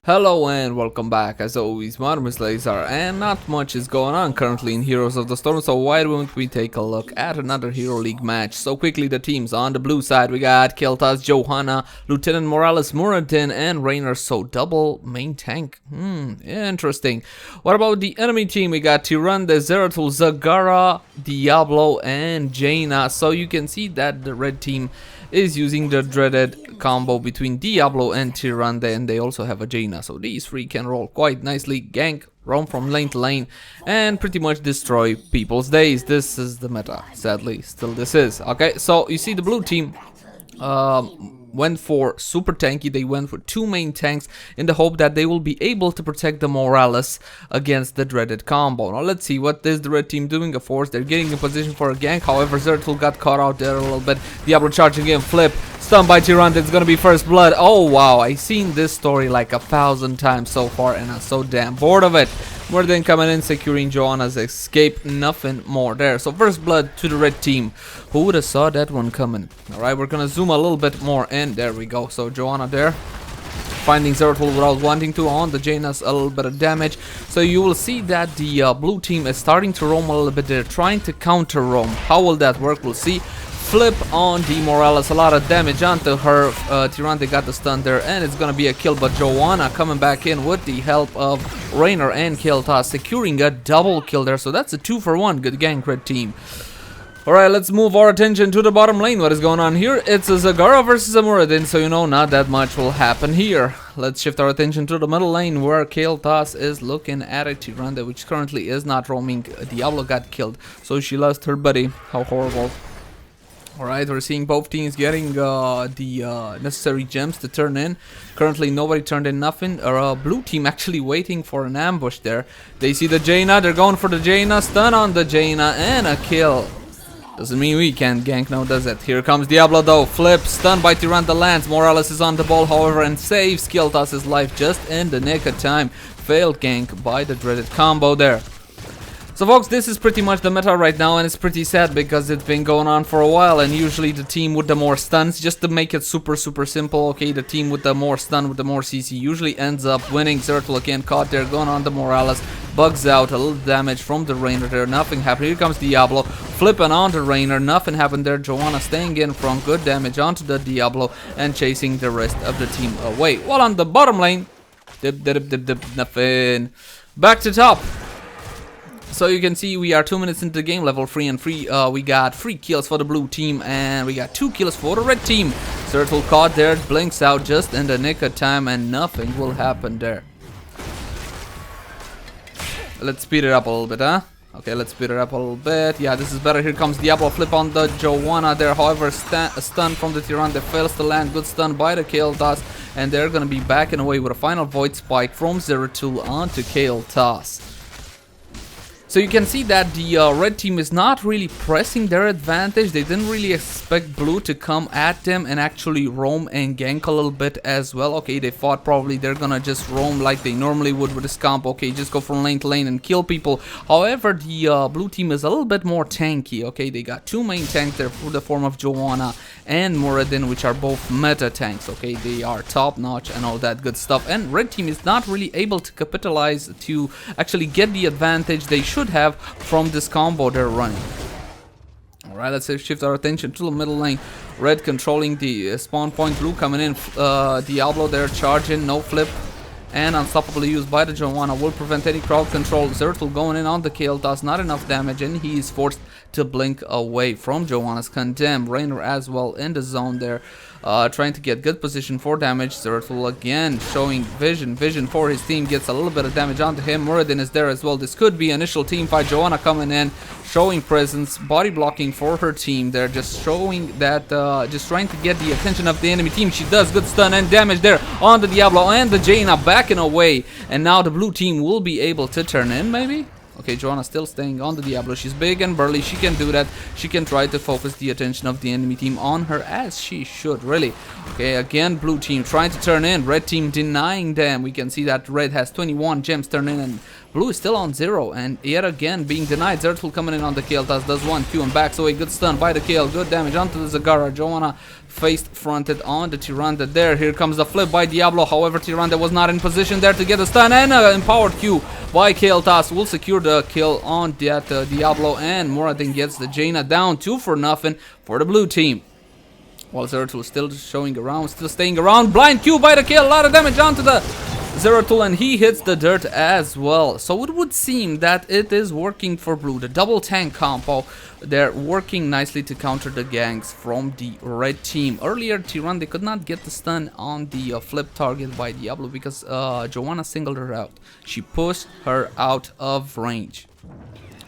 Hello and welcome back. As always, my name is Lazar and not much is going on currently in Heroes of the Storm, so why don't we take a look at another Hero League match. So quickly, the teams on the blue side, we got Kael'thas, Johanna, Lieutenant Muradin and Raynor, so double main tank. Interesting. What about the enemy team? We got Tyrande, Zeratul, Zagara, Diablo and Jaina. So you can see that the red team is using the dreaded combo between Diablo and Tyrande, and they also have a Jaina, so these three can roll quite nicely, gank, roam from lane to lane, and pretty much destroy people's days. This is the meta, sadly, still this is. Okay, so you see the blue team went for super tanky. They went for two main tanks in the hope that they will be able to protect the Morales against the dreaded combo. Now let's see what is the red team doing. Of course, they're getting in position for a gank. However, Zeratul got caught out there a little bit. Diablo charging in, flip, stunned by Tyrande. It's gonna be first blood. Oh wow, I've seen this story like 1,000 times so far and I'm so damn bored of it. Muradin coming in, securing Johanna's escape, nothing more there. So first blood to the red team. Who would have saw that one coming? Alright, we're gonna zoom a little bit more in. There we go. So Johanna there, finding Zeratul without wanting to on the Jaina's a little bit of damage. So you will see that the blue team is starting to roam a little bit. They're trying to counter roam. How will that work? We'll see. Flip on the Morales, a lot of damage onto her. Tyrande got the stun there, and it's gonna be a kill. But Johanna coming back in with the help of Raynor and Kael'thas, securing a double kill there. So that's a 2-for-1. Good gank, red team. Alright, let's move our attention to the bottom lane. What is going on here? It's a Zagara versus a Muradin, so you know not that much will happen here. Let's shift our attention to the middle lane where Kael'thas is looking at a Tyrande, which currently is not roaming. Diablo got killed, so she lost her buddy. How horrible. Alright, we're seeing both teams getting the necessary gems to turn in. Currently nobody turned in nothing. Blue team actually waiting for an ambush there. They see the Jaina, they're going for the Jaina, stun on the Jaina and a kill. Doesn't mean we can't gank now, does it? Here comes Diablo though, flip, stunned by Tyrande lands. Morales is on the ball, however, and saves Kael'thas' life just in the nick of time. Failed gank by the dreaded combo there. So folks, this is pretty much the meta right now, and it's pretty sad because it's been going on for a while, and usually the team with the more stuns, just to make it super simple, okay, the team with the more stun, with the more CC usually ends up winning. Zeratul again caught there, going on the Morales, bugs out, a little damage from the Raynor there, nothing happened. Here comes Diablo, flipping on the Raynor, nothing happened there. Johanna staying in from good damage onto the Diablo and chasing the rest of the team away. While on the bottom lane, dip, nothing. Back to top. So you can see we are 2 minutes into the game, level 3 and 3. We got 3 kills for the blue team and we got 2 kills for the red team. Zeratul caught there, blinks out just in the nick of time and nothing will happen there. Let's speed it up a little bit, huh? Okay, let's speed it up a little bit. Yeah, this is better. Here comes Diablo, flip on the Johanna there. However, a stun from the Tyrande fails to land. Good stun by the Kael'thas, and they're gonna be backing away with a final void spike from Zeratul onto Kael'thas. So you can see that the red team is not really pressing their advantage. They didn't really expect blue to come at them and actually roam and gank a little bit as well. Okay, they thought probably they're gonna just roam like they normally would with this combo. Okay, just go from lane to lane and kill people. However, the blue team is a little bit more tanky. Okay, they got 2 main tanks there for the form of Johanna and Muradin, which are both meta tanks. Okay, they are top notch and all that good stuff. And red team is not really able to capitalize to actually get the advantage they should have from this combo they're running. Alright, let's shift our attention to the middle lane. Red controlling the spawn point, blue coming in. Diablo there charging, no flip, and unstoppably used by the Johanna will prevent any crowd control. Zeratul going in on the Kael'thas, not enough damage, and he is forced to blink away from Johanna's condemn. Raynor as well in the zone there, trying to get good position for damage. Zeratul again showing vision for his team, gets a little bit of damage onto him. Muradin is there as well. This could be initial team fight. Johanna coming in, showing presence, body blocking for her team. They're just showing that, just trying to get the attention of the enemy team. She does good stun and damage there on the Diablo and the Jaina backing away, and now the blue team will be able to turn in maybe. Okay, Johanna still staying on the Diablo. She's big and burly. She can do that. She can try to focus the attention of the enemy team on her, as she should, really. Okay, again, blue team trying to turn in. Red team denying them. We can see that red has 21 gems turned in, and Blue is still on 0, and yet again being denied. Zeratul coming in on the Kael'thas, does 1Q and backs away. Good stun by the Kael, good damage onto the Zagara. Johanna faced fronted on the Tyrande there. Here comes the flip by Diablo. However, Tyrande was not in position there to get the stun, and empowered Q by Kael'thas will secure the kill on that Diablo, and Muradin gets the Jaina down 2-0 for the blue team. While Zeratul still showing around, still staying around. Blind Q by the Kael, a lot of damage onto the Zeratul, and he hits the dirt as well. So it would seem that it is working for blue. The double tank combo, they're working nicely to counter the ganks from the red team. Earlier, Tyrande could not get the stun on the flip target by Diablo because Johanna singled her out. She pushed her out of range,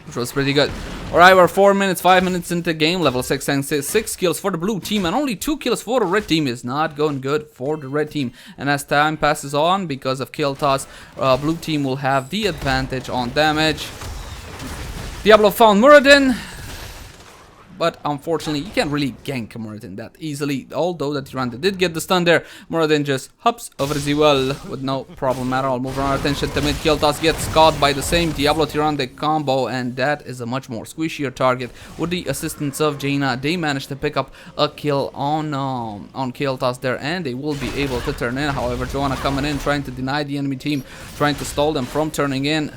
which was pretty good. Alright, we're 5 minutes into the game. Level 6 and 6 kills for the blue team and only 2 kills for the red team is not going good for the red team. And as time passes on, because of Kael'thas, blue team will have the advantage on damage. Diablo found Muradin, but unfortunately you can't really gank Muradin that easily. Although that Tyrande did get the stun there, Muradin just hops over the well with no problem at all. Moving our attention to mid, Kael'thas gets caught by the same Diablo Tyrande combo, and that is a much more squishier target. With the assistance of Jaina, they managed to pick up a kill on Kael'thas there, and they will be able to turn in. However, Johanna coming in, trying to deny the enemy team, trying to stall them from turning in.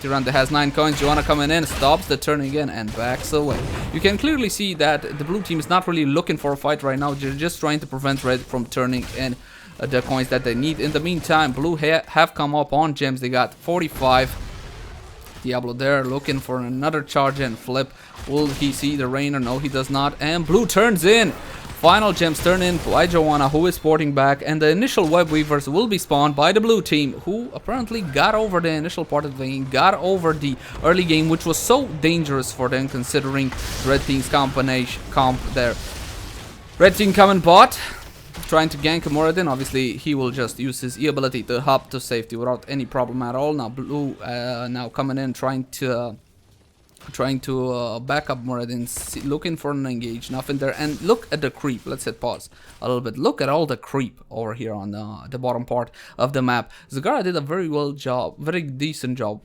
Tyrande has 9 coins. Johanna coming in, stops the turning in and backs away. You can clearly see that the blue team is not really looking for a fight right now. They're just trying to prevent red from turning in the coins that they need. In the meantime, blue have come up on gems. They got 45. Diablo there looking for another charge and flip. Will he see the Raynor? No, he does not. And blue turns in. Final gems turn in by Johanna, who is sporting back, and the initial web weavers will be spawned by the blue team, who apparently got over the initial part of the game, got over the early game, which was so dangerous for them considering red team's comp there. Red team coming bot, trying to gank Muradin. Obviously, he will just use his E ability to hop to safety without any problem at all. Now blue now coming in, trying to back up Muradin, looking for an engage, nothing there. And look at the creep. Let's hit pause a little bit. Look at all the creep over here on the bottom part of the map. Zagara did a very decent job,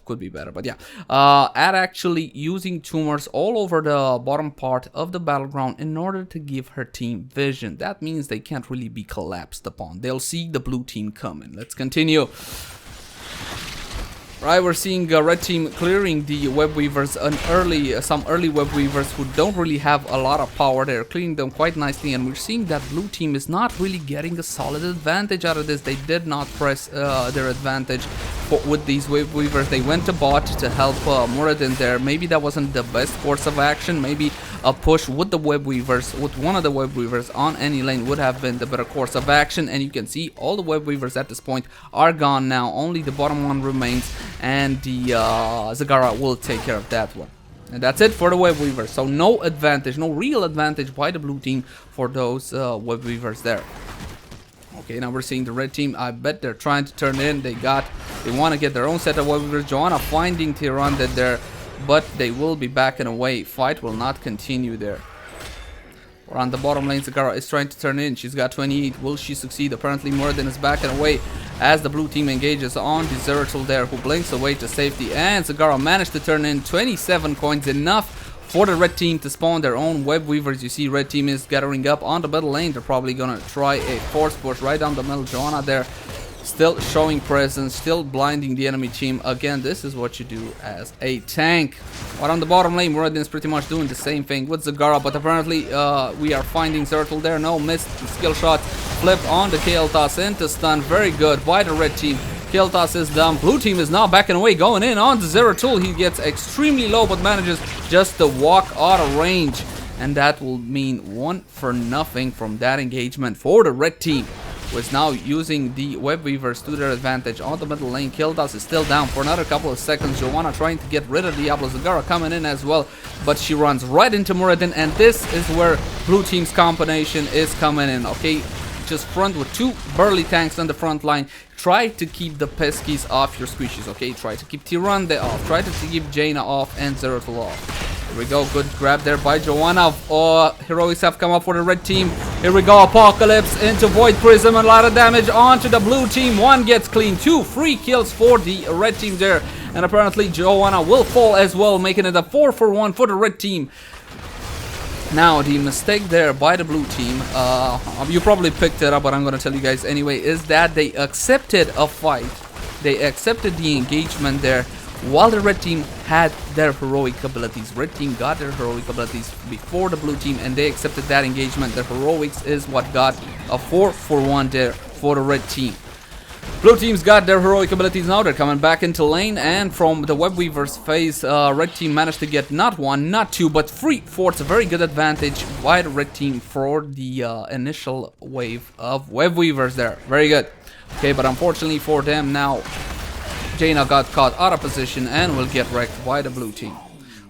could be better, but yeah, at actually using tumors all over the bottom part of the battleground in order to give her team vision. That means they can't really be collapsed upon. They'll see the blue team coming. Let's continue. Right, we're seeing red team clearing the web weavers, some early web weavers who don't really have a lot of power. They're clearing them quite nicely, and we're seeing that blue team is not really getting a solid advantage out of this. They did not press their advantage with these web weavers. They went to bot to help Muradin there. Maybe that wasn't the best course of action. Maybe a push with the web weavers, with one of the web weavers on any lane would have been the better course of action. And you can see all the web weavers at this point are gone now. Only the bottom one remains, and the Zagara will take care of that one. And that's it for the web weavers. So no advantage, no real advantage by the blue team for those web weavers there. Okay, now we're seeing the red team. I bet they're trying to turn in. They want to get their own set of web weavers. Johanna finding Tyrande there, but they will be backing away. Fight will not continue there. We're on the bottom lane. Zagara is trying to turn in. She's got 28. Will she succeed? Apparently Muradin is backing away as the blue team engages on the Zeratul there, who blinks away to safety. And Zagara managed to turn in 27 coins, enough for the red team to spawn their own web weavers. You see red team is gathering up on the middle lane. They're probably gonna try a force push right down the middle. Johanna there still showing presence, still blinding the enemy team. Again, this is what you do as a tank. But on the bottom lane, Muradin is pretty much doing the same thing with Zagara, but apparently we are finding Zeratul there. No, missed skill shot, flipped on the Kael'thas into stun. Very good by the red team. Kael'thas is down. Blue team is now backing away, going in on the Zeratul. He gets extremely low, but manages just to walk out of range. And that will mean 1-0 from that engagement for the red team, who is now using the web weavers to their advantage on the middle lane. Kael'thas is still down for another couple of seconds. Johanna trying to get rid of Diablo. Zagara coming in as well, but she runs right into Muradin, and this is where blue team's combination is coming in. Okay, just front with 2 burly tanks on the front line. Try to keep the peskies off your squishies, okay? Try to keep Tyrande off, try to keep Jaina off and Zeratul off. Here we go, good grab there by Johanna. Heroics have come up for the red team. Here we go, Apocalypse into Void Prism, a lot of damage onto the blue team. One gets clean, 2 free kills for the red team there. And apparently Johanna will fall as well, making it a 4-for-1 for the red team. Now, the mistake there by the blue team, you probably picked it up, but I'm gonna tell you guys anyway, is that they accepted a fight. They accepted the engagement there, while the red team had their heroic abilities. Red team got their heroic abilities before the blue team, and they accepted that engagement. The heroics is what got a 4-for-1 there for the red team. Blue team's got their heroic abilities now. They're coming back into lane, and from the web weavers phase, red team managed to get not 1, not 2, but 3 forts. A very good advantage by the red team for the initial wave of web weavers there. Very good. Okay, but unfortunately for them now, Jaina got caught out of position and will get wrecked by the blue team.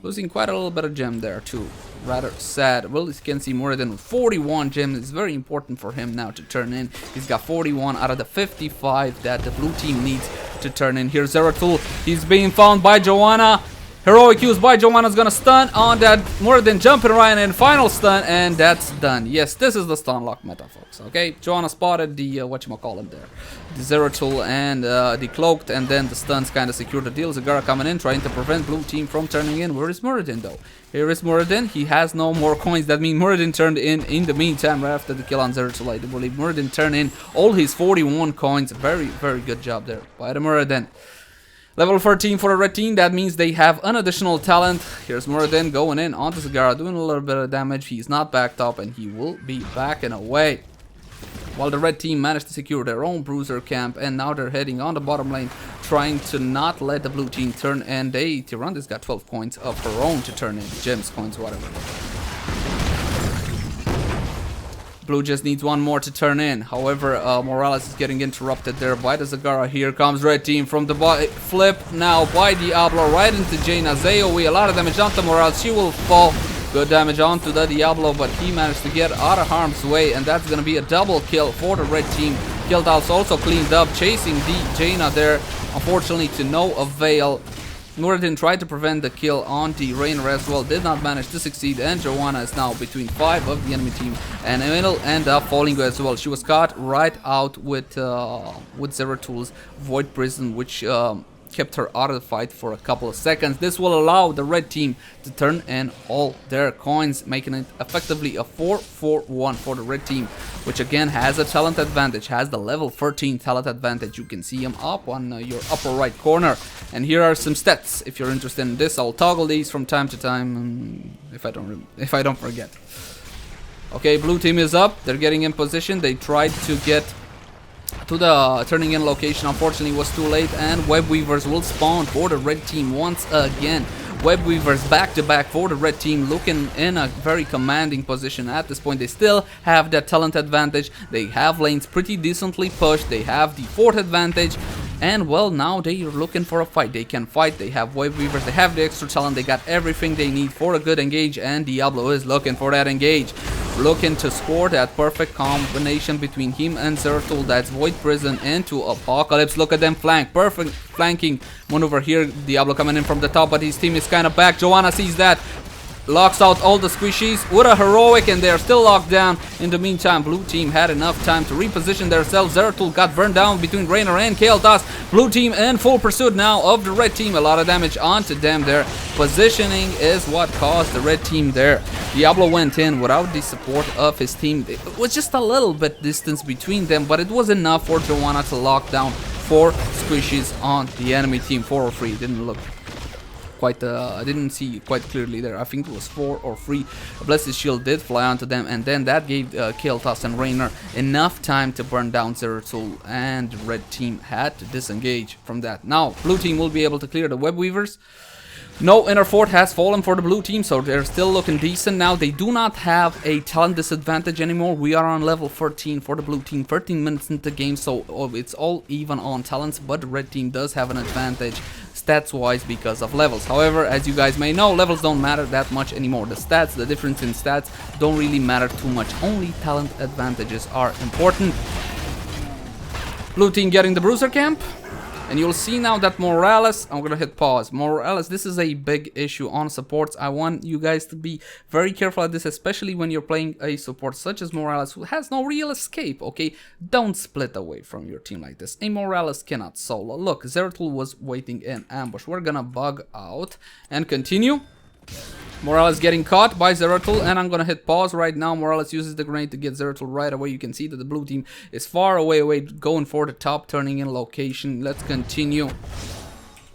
Losing quite a little bit of gem there too. Rather sad. Well, you can see Muradin with 41 gems. It's very important for him now to turn in. He's got 41 out of the 55 that the blue team needs to turn in. Here's Zeratul. He's being found by Johanna. Heroic use by Johanna's gonna stun on that Muradin jumping right in. Final stun, and that's done. Yes, this is the Stunlock meta, folks. Okay, Johanna spotted the whatchamacallit there, the Zeratul and the cloaked, and then the stuns kind of secured the deal. Zagara coming in, trying to prevent blue team from turning in. Where is Muradin though? Here is Muradin. He has no more coins. That means Muradin turned in the meantime, right after the kill on Zeratul. I believe Muradin turned in all his 41 coins. Very, very good job there by the Muradin. Level 13 for the red team, that means they have an additional talent. Here's Muradin going in onto Zagara, doing a little bit of damage. He's not backed up, and he will be backing away. While the red team managed to secure their own bruiser camp, and now they're heading on the bottom lane, trying to not let the blue team turn, and Tyrande's got 12 coins of her own to turn in. Gems, coins, whatever. Blue just needs one more to turn in. However, Morales is getting interrupted there by the Zagara. Here comes red team from the flip now by Diablo right into Jaina. AoE, a lot of damage onto Morales. She will fall. Good damage onto the Diablo, but he managed to get out of harm's way, and that's going to be a double kill for the red team. Kael'thas also cleaned up, chasing the Jaina there. Unfortunately, to no avail. Muradin tried to prevent the kill on the Raynor as well, did not manage to succeed, and Johanna is now between 5 of the enemy team, and will end up falling as well. She was caught right out with Zeratul's Void Prism, which kept her out of the fight for a couple of seconds. This will allow the red team to turn in all their coins, making it effectively a 4-for-1 for the red team, which again has a talent advantage, has the level 13 talent advantage. You can see him up on your upper right corner. And here are some stats. If you're interested in this, I'll toggle these from time to time if I don't forget. Okay, blue team is up. They're getting in position. They tried to get to the turning in location. Unfortunately, it was too late, and web weavers will spawn for the red team once again. Web weavers back to back for the red team, looking in a very commanding position at this point. They still have that talent advantage. They have lanes pretty decently pushed. They have the fort advantage. And well, now they are looking for a fight. They can fight. They have web weavers. They have the extra talent. They got everything they need for a good engage. And Diablo is looking for that engage. Looking to score that perfect combination between him and Zeratul. That's Void Prison into Apocalypse. Look at them flank. Perfect flanking maneuver here. Diablo coming in from the top, but his team is kind of back. Johanna sees that. Locks out all the squishies with a heroic, and they're still locked down. In the meantime, blue team had enough time to reposition themselves. Zeratul got burned down between Raynor and Kael'thas. Blue team in full pursuit now of the red team. A lot of damage onto them there. Positioning is what caused the red team there. Diablo went in without the support of his team. It was just a little bit distance between them, but it was enough for Johanna to lock down 4 squishies on the enemy team. 4 or 3. Didn't look quite, I didn't see quite clearly there. I think it was 4 or 3. Blessed Shield did fly onto them, and then that gave Kael'thas and Raynor enough time to burn down Zeratul, and the red team had to disengage from that. Now, blue team will be able to clear the web weavers. No inner fort has fallen for the blue team, so they're still looking decent now. They do not have a talent disadvantage anymore. We are on level 13 for the blue team, 13 minutes into the game, so it's all even on talents, but the red team does have an advantage stats-wise because of levels. However, as you guys may know, levels don't matter that much anymore. The stats, the difference in stats don't really matter too much. Only talent advantages are important. Blue team getting the bruiser camp. And you'll see now that Morales, I'm gonna hit pause. Morales, this is a big issue on supports. I want you guys to be very careful at this, especially when you're playing a support such as Morales, who has no real escape, okay? Don't split away from your team like this. A Morales cannot solo. Look, Zeratul was waiting in ambush. We're gonna bug out and continue. Morales getting caught by Zeratul, and I'm gonna hit pause right now. Morales uses the grenade to get Zeratul right away. You can see that the blue team is far away, going for the top, turning in location. Let's continue.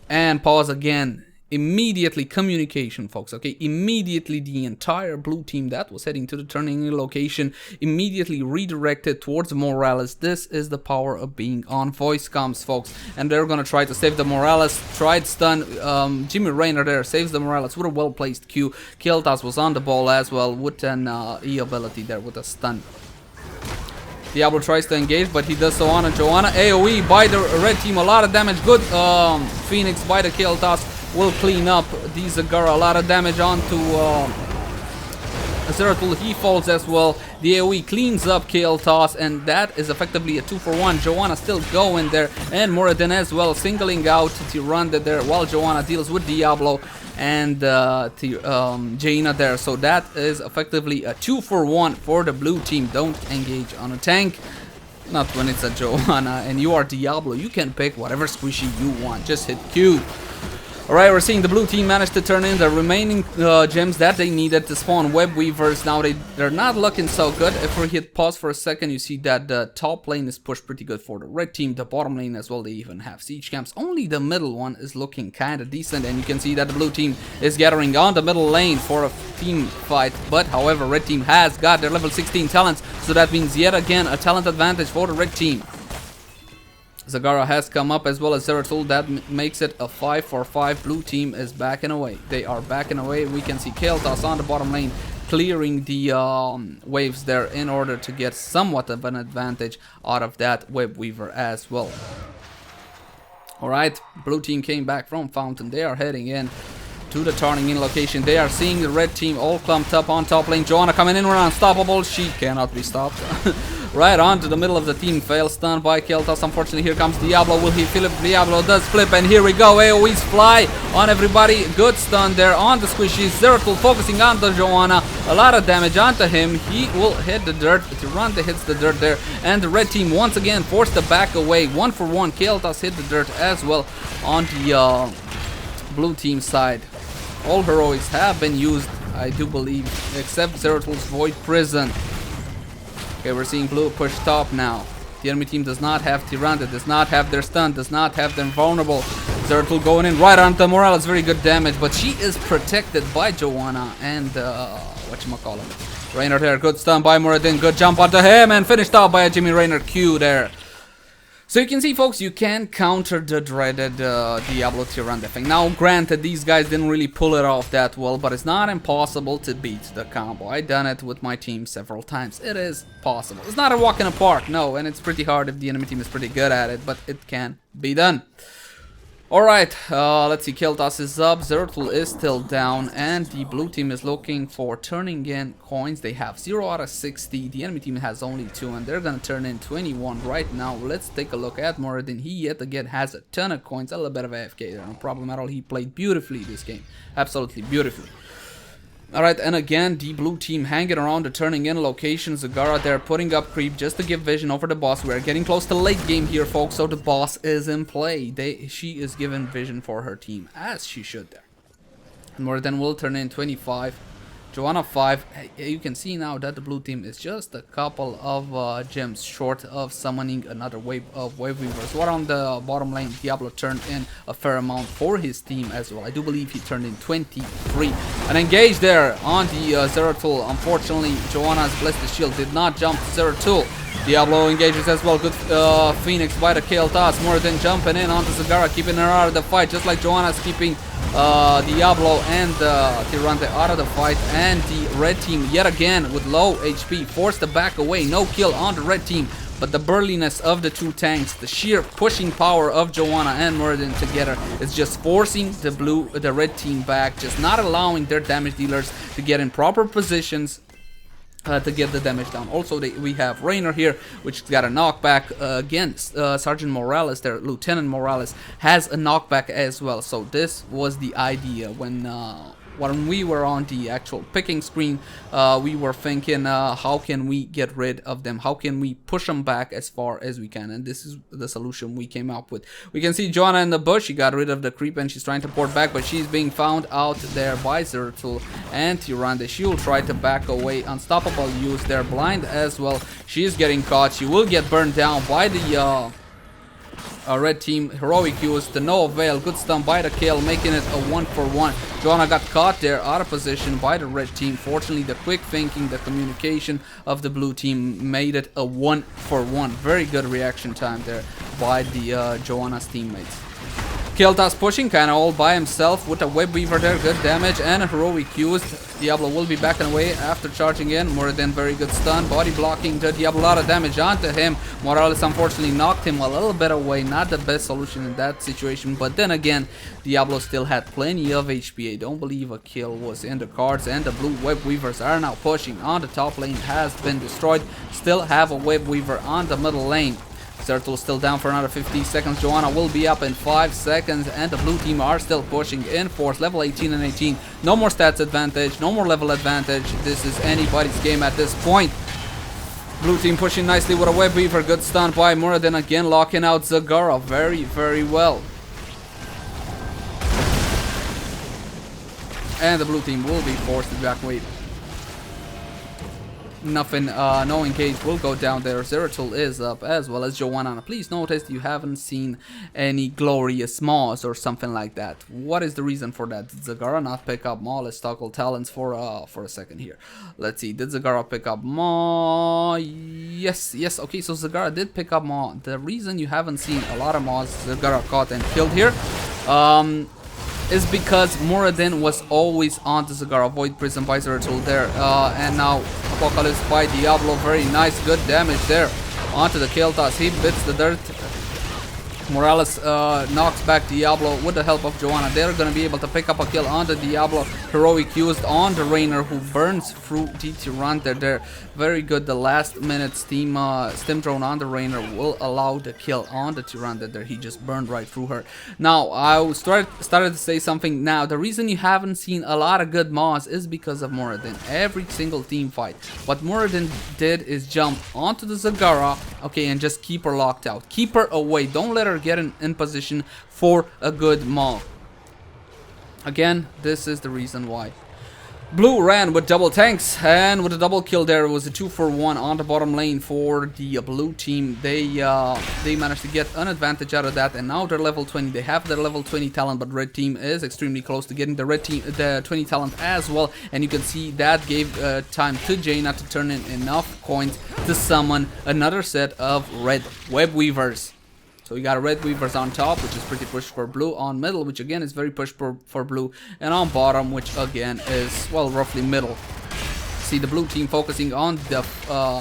And pause again. Immediately communication, folks, okay? Immediately the entire blue team that was heading to the turning in location immediately redirected towards Morales. This is the power of being on voice comms, folks. And they're gonna try to save the Morales. Tried stun. Jimmy Raynor there saves the Morales with a well-placed Q. Kael'thas was on the ball as well with an E ability there with a stun. Diablo tries to engage, but he does so on a Johanna. AoE by the red team, a lot of damage. Good Phoenix by the Kael'thas will clean up the Zagara. A lot of damage onto Zeratul. He falls as well. The AoE cleans up Kael'thas, and that is effectively a 2-for-1. Johanna still going there, and Muradin as well, singling out Tyrande there while Johanna deals with Diablo and Jaina there. So that is effectively a 2-for-1 for the blue team. Don't engage on a tank. Not when it's a Johanna and you are Diablo. You can pick whatever squishy you want. Just hit Q. Alright, we're seeing the blue team manage to turn in the remaining gems that they needed to spawn web weavers. Now they're not looking so good. If we hit pause for a second, you see that the top lane is pushed pretty good for the red team. The bottom lane as well, they even have siege camps. Only the middle one is looking kind of decent, and you can see that the blue team is gathering on the middle lane for a team fight. But however, red team has got their level 16 talents, so that means yet again a talent advantage for the red team. Zagara has come up as well as Zeratul. That makes it a 5-for-5. Blue team is backing away. They are backing away. We can see Kael'thas on the bottom lane clearing the waves there in order to get somewhat of an advantage out of that web weaver as well. Alright, blue team came back from Fountain. They are heading in to the turning in location. They are seeing the red team all clumped up on top lane. Johanna coming in, we're unstoppable. She cannot be stopped. Right onto the middle of the team. Fail stun by Kael'thas. Unfortunately, here comes Diablo. Will he flip? Diablo does flip, and here we go. AoEs fly on everybody. Good stun there on the squishies. Zeratul focusing on the Johanna. A lot of damage onto him. He will hit the dirt. Tyrande hits the dirt there, and the red team once again forced to back away. 1-for-1. Kael'thas hit the dirt as well on the blue team side. All heroics have been used, I do believe, except Zeratul's Void Prison. Okay, we're seeing blue push top now. The enemy team does not have Tyrande, does not have their stun, does not have them vulnerable. Zeratul going in right onto Morales, very good damage, but she is protected by Johanna and whatchamacallit, Raynor there, good stun by Muradin, good jump onto him, and finished off by a Jimmy Raynor Q there. So you can see, folks, you can counter the dreaded Diablo Tyrande thing. Now, granted, these guys didn't really pull it off that well, but it's not impossible to beat the combo. I've done it with my team several times. It is possible. It's not a walk in the park, no, and it's pretty hard if the enemy team is pretty good at it, but it can be done. Alright, let's see, Kael'thas is up, Zeratul is still down, and the blue team is looking for turning in coins. They have 0 out of 60, the enemy team has only 2, and they're gonna turn in 21 right now. Let's take a look at Muradin. He yet again has a ton of coins, a little bit of AFK there, no problem at all. He played beautifully this game, absolutely beautifully. Alright, and again, the blue team hanging around the turning in location. Zagara there putting up creep just to give vision over the boss. We're getting close to late game here, folks, so the boss is in play. She is given vision for her team, as she should there. And Muradin will turn in 25. Johanna 5. You can see now that the blue team is just a couple of gems short of summoning another wave of wave weavers. What on the bottom lane, Diablo turned in a fair amount for his team as well. I do believe he turned in 23. And engaged there on the Zeratul. Unfortunately, Johanna's Blessed Shield did not jump Zeratul. Diablo engages as well. Good Phoenix by the Kael'thas. Muradin jumping in onto Zagara, keeping her out of the fight, just like Johanna's keeping Diablo and Tyrande out of the fight. And the red team yet again with low HP forced to back away. No kill on the red team, but the burliness of the two tanks, the sheer pushing power of Johanna and Muradin together is just forcing the red team back, just not allowing their damage dealers to get in proper positions to get the damage down. Also, we have Raynor here, which got a knockback against Sergeant Morales. Their Lieutenant Morales has a knockback as well. So this was the idea when we were on the actual picking screen. We were thinking, how can we get rid of them? How can we push them back as far as we can? And this is the solution we came up with. We can see Johanna in the bush. She got rid of the creep and she's trying to port back, but she's being found out there by Zeratul and Tyrande. She will try to back away. Unstoppable use their blind as well. She is getting caught. She will get burned down by the red team. Heroic use to no avail. Good stun by the Kael, making it a 1-for-1. Johanna got caught there out of position by the red team. Fortunately, the quick thinking, the communication of the blue team made it a 1-for-1. Very good reaction time there by the Johanna's teammates. Kael'thas pushing kind of all by himself with a web weaver there, good damage and a heroic use. Diablo will be backing away after charging in. Muradin, very good stun, body blocking the Diablo, a lot of damage onto him. Morales unfortunately knocked him a little bit away, not the best solution in that situation, but then again, Diablo still had plenty of HP. I don't believe a kill was in the cards, and the blue web weavers are now pushing on the top lane, has been destroyed. Still have a web weaver on the middle lane. Zeratul still down for another 50 seconds. Johanna will be up in 5 seconds, and the blue team are still pushing in force. Level 18 and 18. No more stats advantage, no more level advantage. This is anybody's game at this point. Blue team pushing nicely with a web weaver. Good stun by Muradin, again locking out Zagara very, very well. And the blue team will be forced to back away. Nothing, no engage will go down there. Zeratul is up as well as Johanna. Please notice you haven't seen any glorious Maws or something like that. What is the reason for that? Did Zagara not pick up Maw? Let's toggle talents for a second here. Let's see. Did Zagara pick up Maw? Yes. Okay, so Zagara did pick up Maw. The reason you haven't seen a lot of Maws Zagara caught and killed here, is because Muradin was always on the Zagara. Void Prison by Zeratul there, and now Apocalypse by Diablo. Very nice, good damage there onto the Kael'thas. He bits the dirt. Morales knocks back Diablo with the help of Johanna. They're going to be able to pick up a kill on the Diablo. Heroic used on the Raynor, who burns through the Tyrande there. Very good. The last minute stim drone on the Raynor will allow the kill on the Tyrande there. He just burned right through her. Now, I started to say something. Now, the reason you haven't seen a lot of good Maws is because of Muradin. Every single team fight, what Muradin did is jump onto the Zagara, okay, and just keep her locked out. Keep her away. Don't let her get in position for a good Maw. Again, this is the reason why. Blue ran with double tanks, and with a double kill there, it was a 2-for-1 on the bottom lane for the blue team. They managed to get an advantage out of that, and now they're level 20. They have their level 20 talent, but red team is extremely close to getting the 20 talent as well. And you can see that gave time to Jaina to turn in enough coins to summon another set of red web weavers. So we got red weavers on top, which is pretty pushed for blue, on middle, which again is very pushed for blue, and on bottom, which again is, well, roughly middle. See the blue team focusing on the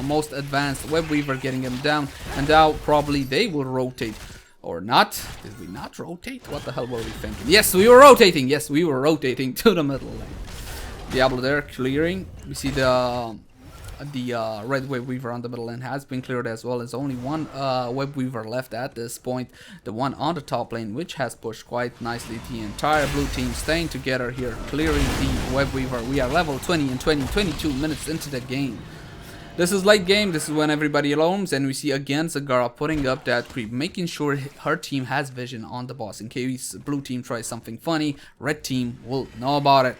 most advanced web weaver, getting him down, and now probably they will rotate. Or not. Did we not rotate? What the hell were we thinking? Yes, we were rotating. Yes, we were rotating to the middle lane. Diablo there clearing. We see the red web weaver on the middle lane has been cleared as well. There's only one web weaver left at this point, the one on the top lane, which has pushed quite nicely. The entire blue team staying together here, clearing the web weaver. We are level 20 and 22 minutes into the game. This is late game. This is when everybody alarms, and we see again Zagara putting up that creep, making sure her team has vision on the boss in case blue team tries something funny. Red team will know about it.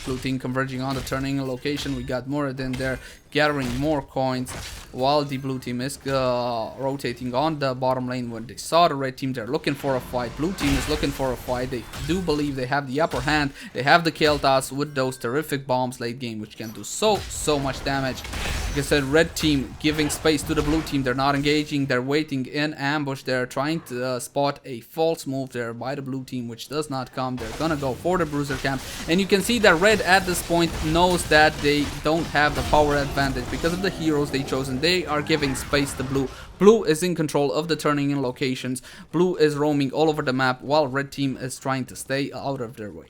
Blue team converging on the turning location. We got Muradin there gathering more coins, while the blue team is rotating on the bottom lane. When they saw the red team, they're looking for a fight. Blue team is looking for a fight. They do believe they have the upper hand. They have the Kael'thas with those terrific bombs late game, which can do so much damage. Like I said, red team giving space to the blue team. They're not engaging. They're waiting in ambush. They're trying to spot a false move there by the blue team, which does not come. They're gonna go for the bruiser camp, and you can see that red at this point knows that they don't have the power advantage because of the heroes they chosen. They are giving space to blue. Blue is in control of the turning in locations. Blue is roaming all over the map, while red team is trying to stay out of their way.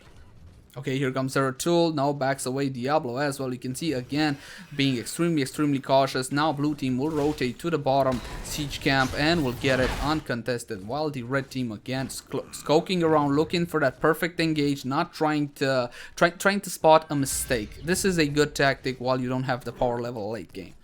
Okay, here comes Zeratul, now backs away Diablo as well. You can see again being extremely cautious. Now blue team will rotate to the bottom siege camp and will get it uncontested, while the red team again skulking around looking for that perfect engage, not trying to spot a mistake. This is a good tactic while you don't have the power level late game.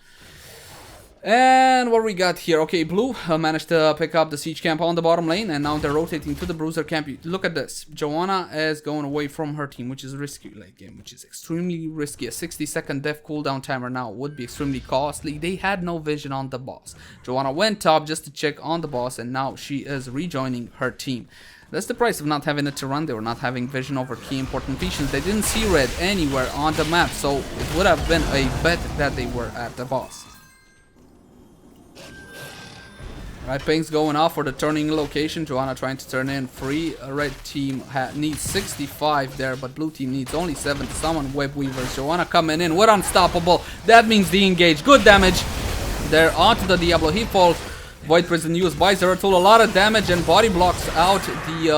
And what we got here? Okay, blue managed to pick up the siege camp on the bottom lane, and now they're rotating to the bruiser camp. Look at this. Johanna is going away from her team, which is risky late game, which is extremely risky. A 60-second death cooldown timer now would be extremely costly. They had no vision on the boss. Johanna went top just to check on the boss, and now she is rejoining her team. That's the price of not having a Tyrande or not having vision over key important features. They didn't see red anywhere on the map, so it would have been a bet that they were at the boss. Right, ping's going off for the turning location. Johanna trying to turn in free. Red team needs 65 there, but blue team needs only 7 to summon web weavers. Johanna coming in with unstoppable. That means the engage. Good damage. There onto the Diablo. He falls. Void Prison used by Zeratul. A lot of damage and body blocks out the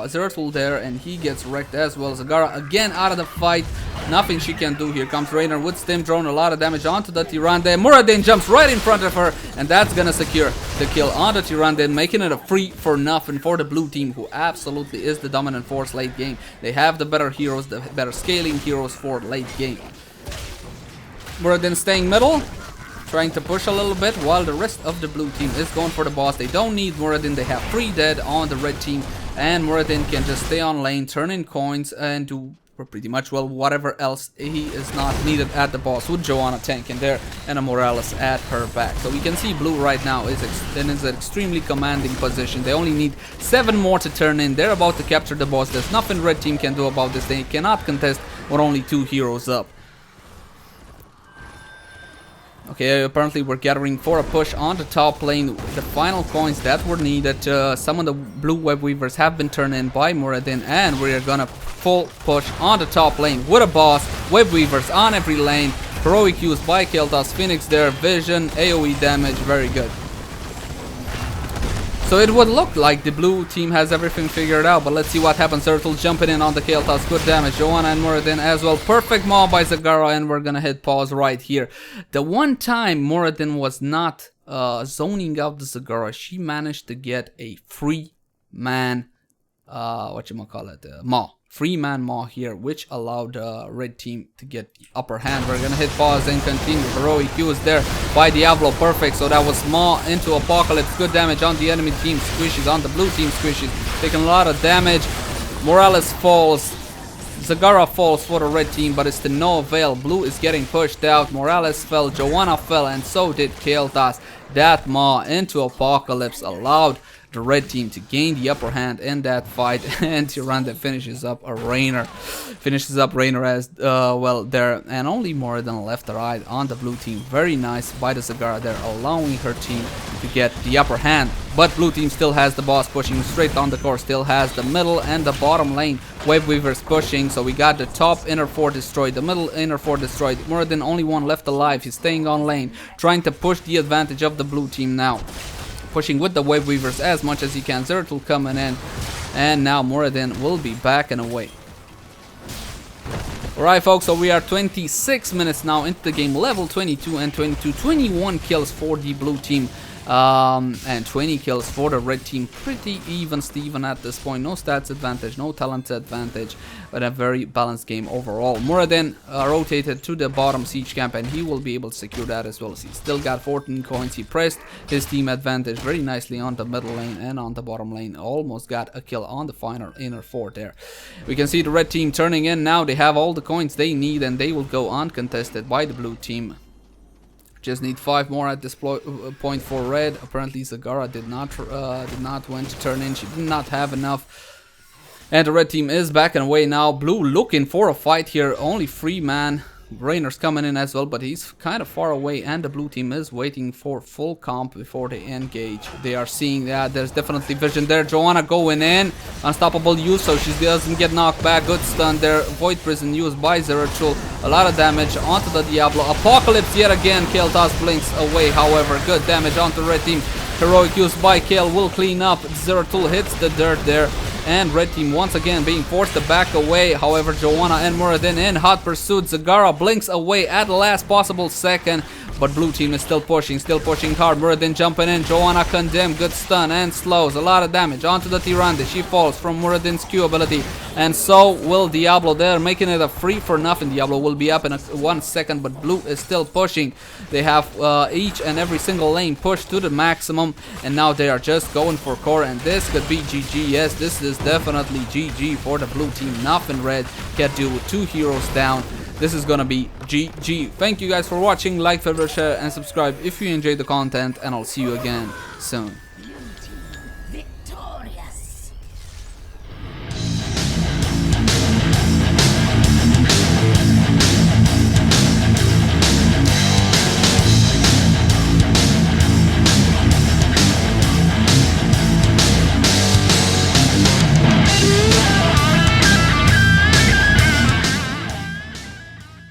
Zeratul there, and he gets wrecked as well. Zagara again out of the fight. Nothing she can do. Here comes Raynor with Stim Drone. A lot of damage onto the Tyrande. Muradin jumps right in front of her, and that's gonna secure the kill on the Tyrande, making it a free for nothing for the blue team, who absolutely is the dominant force late game. They have the better heroes, the better scaling heroes for late game. Muradin staying middle, trying to push a little bit, while the rest of the blue team is going for the boss. They don't need Muradin. They have 3 dead on the red team, and Muradin can just stay on lane, turn in coins, and do pretty much well whatever else he is not needed at the boss, with Johanna tanking there and a Morales at her back. So we can see blue right now is in an extremely commanding position. They only need 7 more to turn in. They're about to capture the boss. There's nothing red team can do about this. They cannot contest with only 2 heroes up. Okay, apparently we're gathering for a push on the top lane. The final coins that were needed. Some of the blue web weavers have been turned in by Muradin, and we're gonna full push on the top lane with a boss. Web weavers on every lane. Heroic use by Kael'thas. Phoenix there. Vision, AoE damage. Very good. So it would look like the blue team has everything figured out, but let's see what happens. Zeratul jumping in on the Kael'thas, good damage. Johanna and Muradin as well. Perfect maul by Zagara, and we're gonna hit pause right here. The one time Muradin was not zoning out the Zagara, she managed to get a free man, maul. Free man maul here, which allowed red team to get the upper hand. We're gonna hit pause and continue. Heroic use there by Diablo, perfect. So that was maul into Apocalypse. Good damage on the enemy team squishes, on the blue team squishes, taking a lot of damage. Morales falls. Zagara falls for the red team, but it's to no avail. Blue is getting pushed out. Morales fell, Johanna fell, and so did Kael'thas. That maul into Apocalypse allowed the red team to gain the upper hand in that fight, and Tyrande finishes up a Raynor. Finishes up Raynor as well there, and only more than left right on the blue team. Very nice by the Zagara there, allowing her team to get the upper hand. But blue team still has the boss pushing straight on the core, still has the middle and the bottom lane. Web weavers pushing, so we got the top inner fort destroyed, the middle inner fort destroyed. Muradin only one left alive. He's staying on lane, trying to push the advantage of the blue team now. Pushing with the web weavers as much as he can. Zeratul coming in, and now Muradin will be backing away. Alright folks, so we are 26 minutes now into the game, level 22 and 22, 21 kills for the blue team, and 20 kills for the red team. Pretty even Steven at this point. No stats advantage, no talent advantage, but a very balanced game overall. Muradin rotated to the bottom siege camp, and he will be able to secure that as well. He still got 14 coins. He pressed his team advantage very nicely on the middle lane and on the bottom lane. Almost got a kill on the final inner fort there. We can see the red team turning in now. They have all the coins they need, and they will go uncontested by the blue team. Just need 5 more at this point for red. Apparently Zagara did not want to turn in. She did not have enough. And the red team is backing away now. Blue looking for a fight here. Only 3 man. Raynor's coming in as well, but he's kind of far away, and the blue team is waiting for full comp before they engage. They are seeing that there's definitely vision there. Johanna going in, unstoppable use, so she doesn't get knocked back. Good stun there. Void Prison used by Zeratul. A lot of damage onto the Diablo. Apocalypse yet again. Kael'thas blinks away, however. Good damage onto the red team. Heroic use by Kael will clean up. Zeratul hits the dirt there. and red team once again being forced to back away. However, Johanna and Muradin in hot pursuit. Zagara blinks away at the last possible second, but blue team is still pushing hard. Muradin jumping in, Johanna condemned, good stun and slows, a lot of damage onto the Tyrande. She falls from Muradin's Q ability, and so will Diablo there, making it a free for nothing. Diablo will be up in 1 second, but blue is still pushing. They have each and every single lane pushed to the maximum, and now they are just going for core, and this could be GG. Yes, this is definitely GG for the blue team. Nothing red can do with 2 heroes down. This is gonna be GG. Thank you guys for watching. Like, favorite, share, and subscribe if you enjoyed the content, and I'll see you again soon. Victorious.